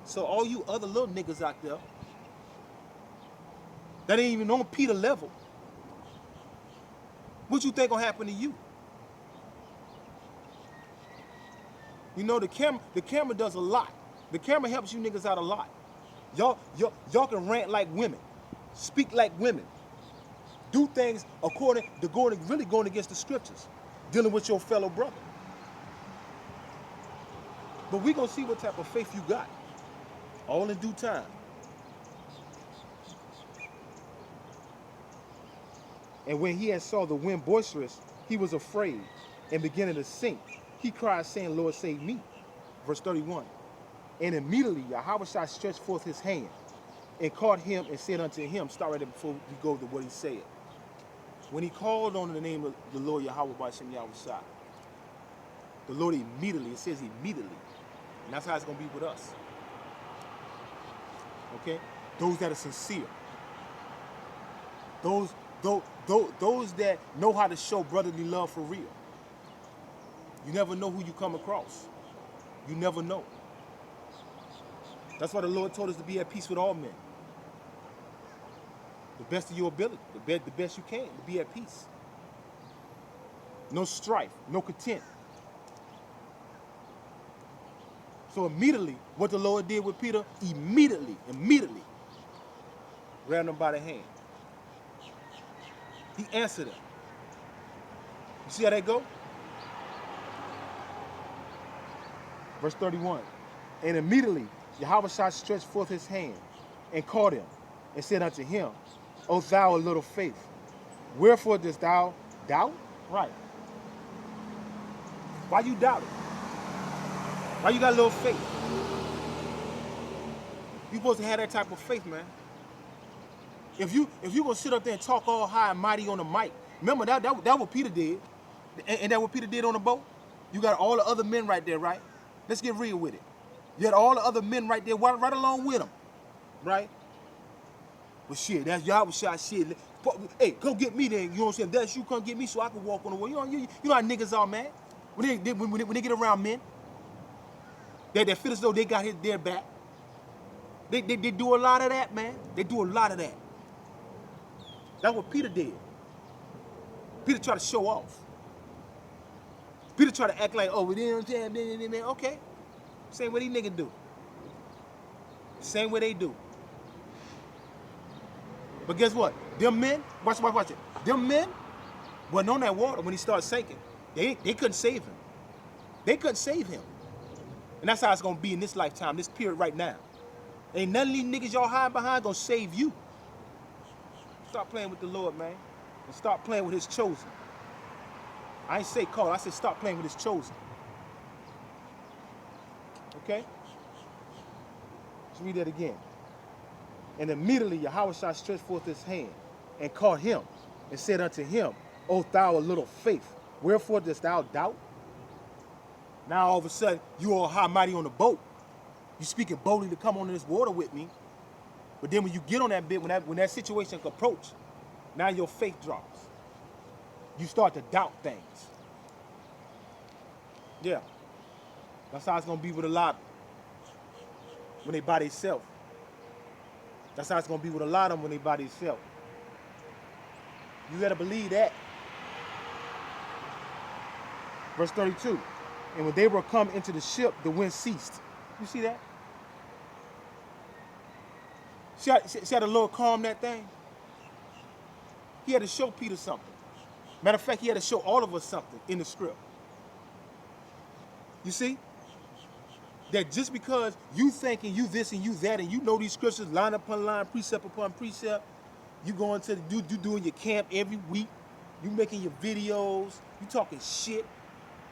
So all you other little niggas out there that ain't even on Peter level, What you think gonna happen to you? You know, the camera does a lot. The camera helps you niggas out a lot. Y'all can rant like women, speak like women, do things according to really going against the scriptures, dealing with your fellow brother. But we gonna see what type of faith you got, all in due time. And when he had saw the wind boisterous, he was afraid and beginning to sink. He cried, saying, Lord, save me. Verse 31. And immediately Yahweh stretched forth his hand and caught him and said unto him, start right there before we go to what he said. When he called on the name of the Lord Yahweh B'Shem Yahweh, the Lord immediately, it says immediately. And that's how it's going to be with us. Okay? Those that are sincere. Those that know how to show brotherly love for real. You never know who you come across. You never know. That's why the Lord told us to be at peace with all men. The best of your ability, the best you can, to be at peace. No strife, no content. So immediately, what the Lord did with Peter, immediately, grabbed him by the hand. He answered him. You see how that go? Verse 31. And immediately Yahweh stretched forth his hand and caught him and said unto him, O thou of little faith, wherefore dost thou doubt? Right. Why you doubting? Why you got little faith? You supposed to have that type of faith, man. If you gonna sit up there and talk all high and mighty on the mic, remember that what Peter did, and that what Peter did on the boat. You got all the other men right there, right? Let's get real with it. You had all the other men right there, right along with them, right? But shit, that's Yahweh shot shit. Hey, come get me then. You know what I'm saying? That's you, come get me so I can walk on the water. You know how niggas are, man. When they get around men, they feel as though they got their back. They do a lot of that, man. They do a lot of that. That's what Peter did. Peter tried to show off. Peter tried to act like, oh, you know what I'm saying? Okay. Same way these niggas do. Same way they do. But guess what? Them men, watch it. Them men wasn't on that water when he started sinking. They couldn't save him. They couldn't save him. And that's how it's gonna be in this lifetime, this period right now. Ain't none of these niggas y'all hiding behind gonna save you. Stop playing with the Lord, man. And stop playing with his chosen. I ain't say call, I said stop playing with his chosen. Okay? Let's read that again. And immediately Yahweh stretched forth his hand and caught him and said unto him, O thou of little faith, wherefore dost thou doubt? Now all of a sudden, you all high mighty on the boat. You speaking boldly to come on this water with me. But then when you get on that bit, when that situation approach, now your faith drops. You start to doubt things. Yeah. That's how it's going to be with a lot when they by themselves. That's how it's going to be with a lot of them when they by themselves. You got to believe that. Verse 32. And when they were come into the ship, the wind ceased. You see that? See how the Lord calmed that thing? He had to show Peter something. Matter of fact, he had to show all of us something in the script. You see? That just because you thinking you this and you that, and you know these scriptures line upon line, precept upon precept, you going to you doing your camp every week, you making your videos, you talking shit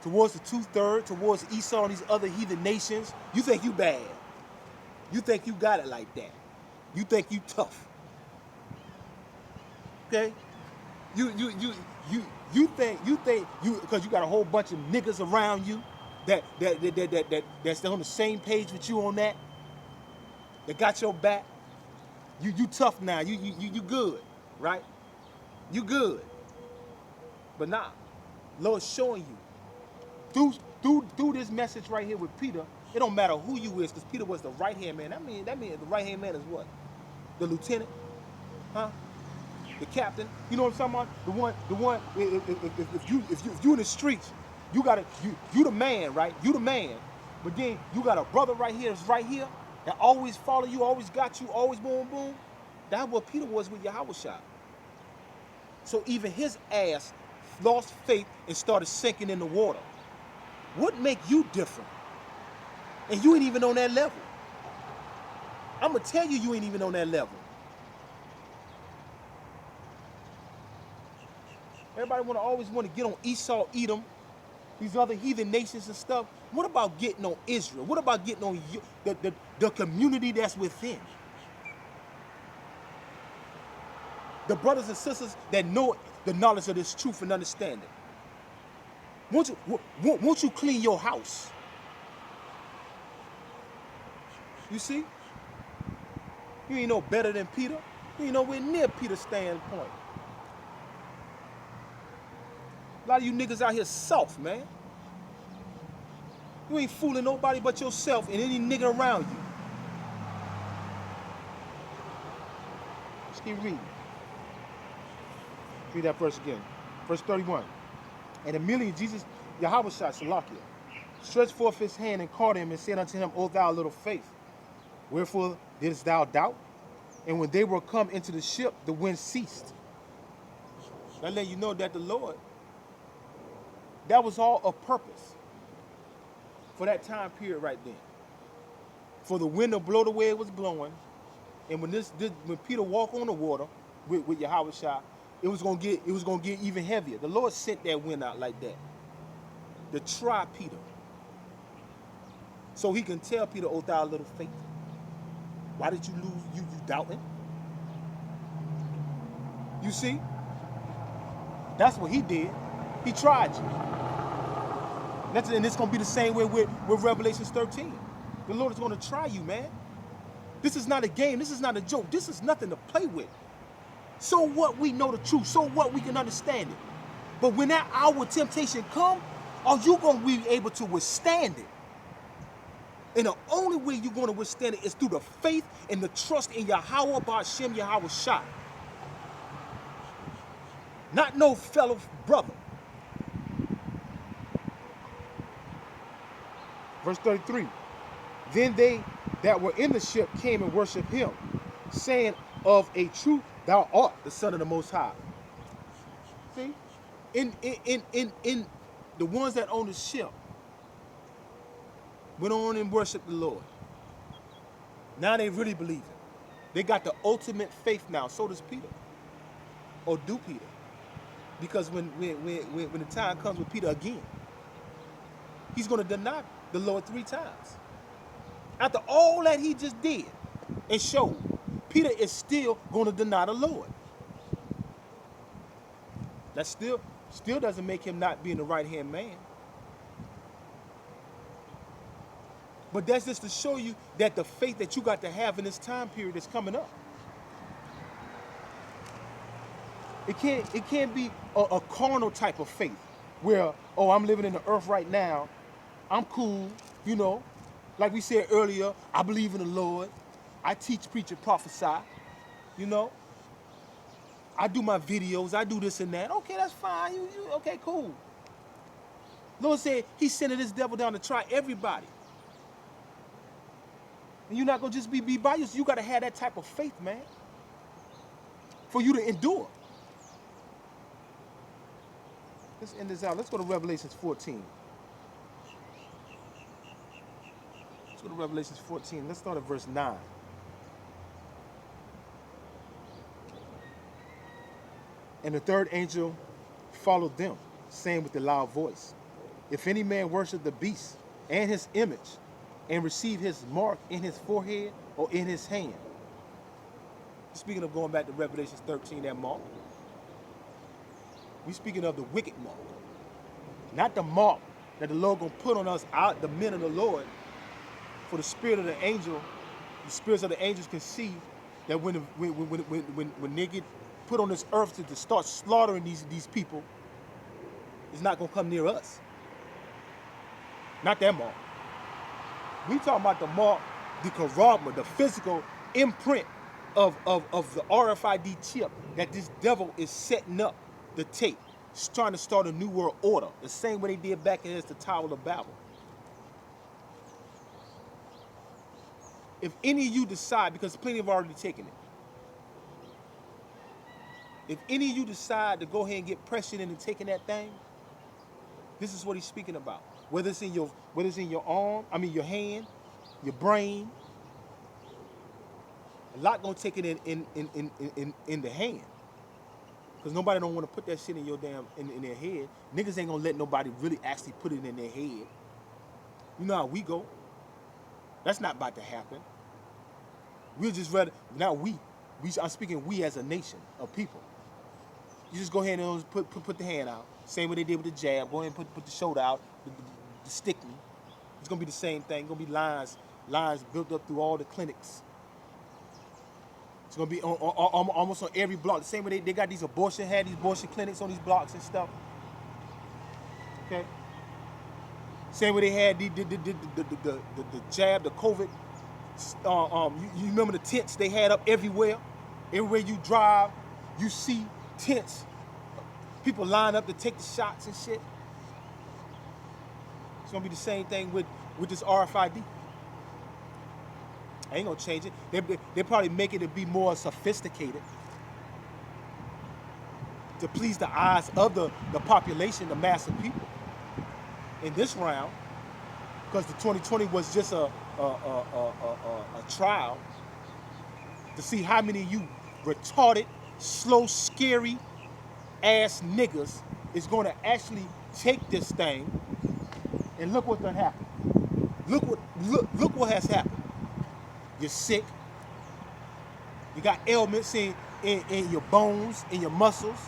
towards the 2/3, towards Esau and these other heathen nations, you think you bad. You think you got it like that. You think you tough. Okay? You think because you got a whole bunch of niggas around you that's on the same page with you on that got your back. You tough now. You good, right? You good. But nah, Lord's showing you through this message right here with Peter. It don't matter who you is, because Peter was the right hand man. That means the right hand man is what? The lieutenant, huh? the captain. You know what I'm talking about? The one. If you in the streets, you the man, right? You the man. But then you got a brother right here that's right here that always follow you, always got you, always boom boom. That's what Peter was with Yahushua. So even his ass lost faith and started sinking in the water. What make you different? And you ain't even on that level. I'm gonna tell you, you ain't even on that level. Everybody always want to get on Esau, Edom, these other heathen nations and stuff. What about getting on Israel? What about getting on the community that's within? The brothers and sisters that know the knowledge of this truth and understanding. Won't you clean your house? You see? You ain't no better than Peter. You ain't nowhere near Peter's standpoint. A lot of you niggas out here soft, man. You ain't fooling nobody but yourself and any nigga around you. Let's keep reading. Read that verse again. Verse 31. And immediately Jesus, Yahushua, Salakia, stretched forth his hand and caught him and said unto him, O thou little faith, wherefore didst thou doubt? And when they were come into the ship, the wind ceased. That let you know that the Lord, that was all a purpose for that time period right then. For the wind to blow the way it was blowing. And when Peter walked on the water with Yahushua, it was gonna get even heavier. The Lord sent that wind out like that to try Peter, so he can tell Peter, "O thou little faith, why did you lose? You doubting?" You see, that's what he did. He tried you. And it's gonna be the same way with Revelation 13. The Lord is gonna try you, man. This is not a game. This is not a joke. This is nothing to play with. So what, we know the truth. So what, we can understand it. But when that hour of temptation come, are you going to be able to withstand it? And the only way you're going to withstand it is through the faith and the trust in Yahweh Ba'ashem Yahushua. Not no fellow brother. Verse 33. Then they that were in the ship came and worshiped him, saying, of a truth, thou art the Son of the Most High. See? In the ones that own the ship went on and worshiped the Lord. Now they really believe it. They got the ultimate faith now. So does Peter. Or do Peter. Because when the time comes with Peter again, he's going to deny the Lord 3 times. After all that he just did and showed, Peter is still going to deny the Lord. That still doesn't make him not being the right-hand man. But that's just to show you that the faith that you got to have in this time period is coming up. It can't be a carnal type of faith where, oh, I'm living in the earth right now. I'm cool, you know. Like we said earlier, I believe in the Lord. I teach, preach, and prophesy, you know. I do my videos. I do this and that. Okay, that's fine. Okay, cool. Lord said he's sending this devil down to try everybody. And you're not going to just be by yourself. You got to have that type of faith, man, for you to endure. Let's end this out. Let's go to Revelation 14. Let's go to Revelation 14. Let's start at verse 9. And the third angel followed them, saying with a loud voice, if any man worship the beast and his image, and receive his mark in his forehead or in his hand. Speaking of going back to Revelation 13, that mark. We're speaking of the wicked mark. Not the mark that the Lord gonna put on us, the men of the Lord. For the spirit of the angel, the spirits of the angels can see that when they get put on this earth to start slaughtering these people, it's not gonna come near us. Not that mark. We talking about the mark, the karama, the physical imprint of the RFID chip that this devil is setting up the tape. He's trying to start a new world order, the same way they did back against the Tower of Babel. If any of you decide, because plenty have already taken it, if any of you decide to go ahead and get pressured into taking that thing, this is what he's speaking about. Whether it's in your arm, your hand, your brain, a lot gonna take it in the hand. Because nobody don't want to put that shit in your damn in their head. Niggas ain't gonna let nobody really actually put it in their head. You know how we go. That's not about to happen. We'll just rather not we. I'm speaking we as a nation of people. You just go ahead and put the hand out. Same way they did with the jab. Go ahead and put the shoulder out, the sticking. It's gonna be the same thing. It's gonna be lines built up through all the clinics. It's gonna be almost on every block. The same way they got these abortion clinics on these blocks and stuff. Okay. Same way they had the jab, the COVID. You remember the tents they had up everywhere? Everywhere you drive, you see tents. People line up to take the shots and shit. It's gonna be the same thing with this RFID. I ain't gonna change it. They probably make it to be more sophisticated to please the eyes of the population, the mass of people. In this round, because the 2020 was just a trial to see how many of you retarded, slow, scary ass niggas is going to actually take this thing. And look what done happened. Look what has happened. You're sick. You got ailments in your bones, in your muscles.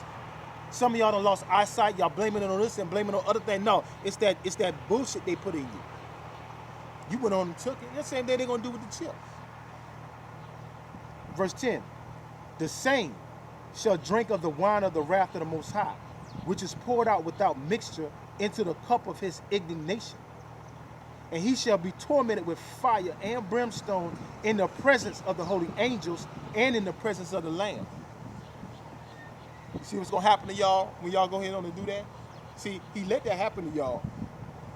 Some of y'all done lost eyesight. Y'all blaming it on this and blaming it on other things. No, it's that bullshit they put in you. You went on and took it. That's the same thing they're going to do with the chip. Verse 10. The same shall drink of the wine of the wrath of the Most High, which is poured out without mixture into the cup of his indignation. And he shall be tormented with fire and brimstone in the presence of the holy angels and in the presence of the Lamb. See what's going to happen to y'all when y'all go ahead on and do that? See, he let that happen to y'all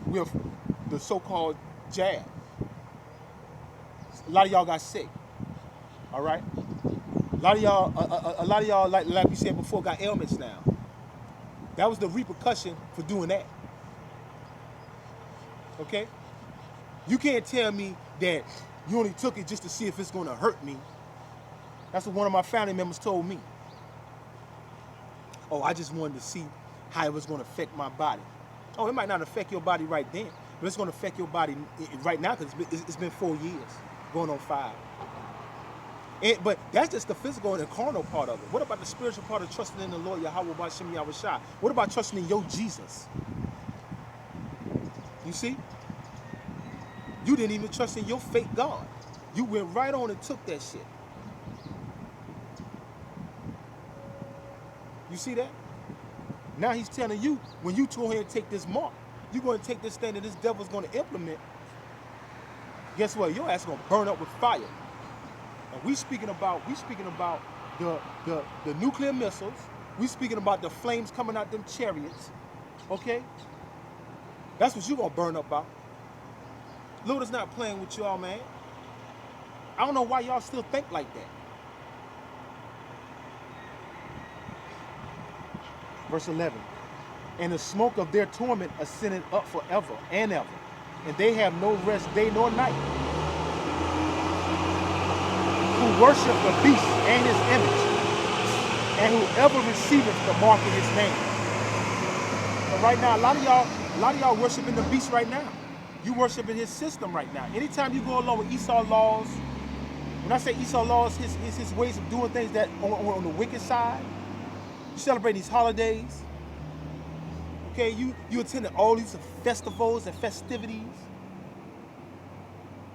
with the so-called jab. A lot of y'all got sick. All right? A lot of y'all, like we said before, got ailments now. That was the repercussion for doing that. Okay? You can't tell me that you only took it just to see if it's going to hurt me. That's what one of my family members told me. Oh, I just wanted to see how it was going to affect my body. Oh, it might not affect your body right then, but it's going to affect your body right now because it's been 4 years, going on 5. But that's just the physical and the carnal part of it. What about the spiritual part of trusting in the Lord, Yahweh B'Shem Yahushua? What about trusting in your Jesus? You see? You didn't even trust in your fake God. You went right on and took that shit. You see that? Now he's telling you, when you go ahead and take this mark, you're going to take this thing that this devil's going to implement. Guess what? Your ass is going to burn up with fire. And we speaking about the nuclear missiles. We speaking about the flames coming out them chariots. Okay? That's what you're going to burn up about. Lord is not playing with y'all, man. I don't know why y'all still think like that. Verse 11. And the smoke of their torment ascended up forever and ever. And they have no rest day nor night. Who worship the beast and his image. And whoever receiveth the mark in his name. But right now, a lot of y'all worshiping the beast right now. You worshiping his system right now. Anytime you go along with Esau laws, when I say Esau laws, his ways of doing things that on the wicked side, you celebrate these holidays. Okay, you attended all these festivals and festivities.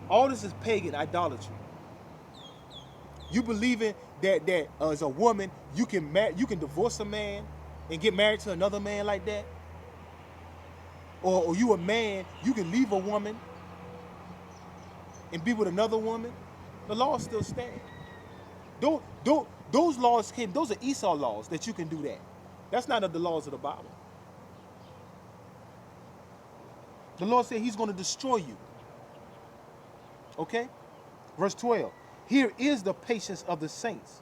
All this is pagan idolatry. You believing that as a woman you can divorce a man and get married to another man like that? Or you a man, you can leave a woman and be with another woman? The law still stands. Those laws came, those are Esau laws that you can do that. That's not of the laws of the Bible. The Lord said he's going to destroy you. Okay? Verse 12. Here is the patience of the saints.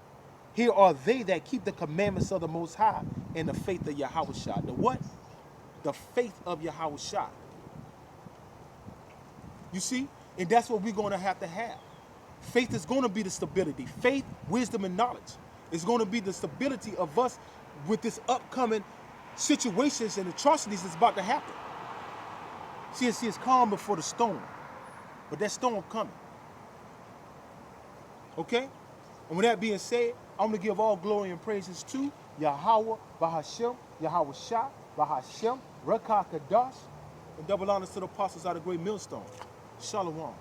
Here are they that keep the commandments of the Most High and the faith of Yahushua. The what? The faith of Yahushua. You see? And that's what we're going to have. Faith is going to be the stability. Faith, wisdom, and knowledge is going to be the stability of us with this upcoming situations and atrocities that's about to happen. See, it's calm before the storm. But that storm coming. Okay? And with that being said, I'm going to give all glory and praises to Yahweh, Bahashem, Yahweh Shah, Bahashem, Rekah Kadash, and double honors to the apostles out of the great millstone. Shalom.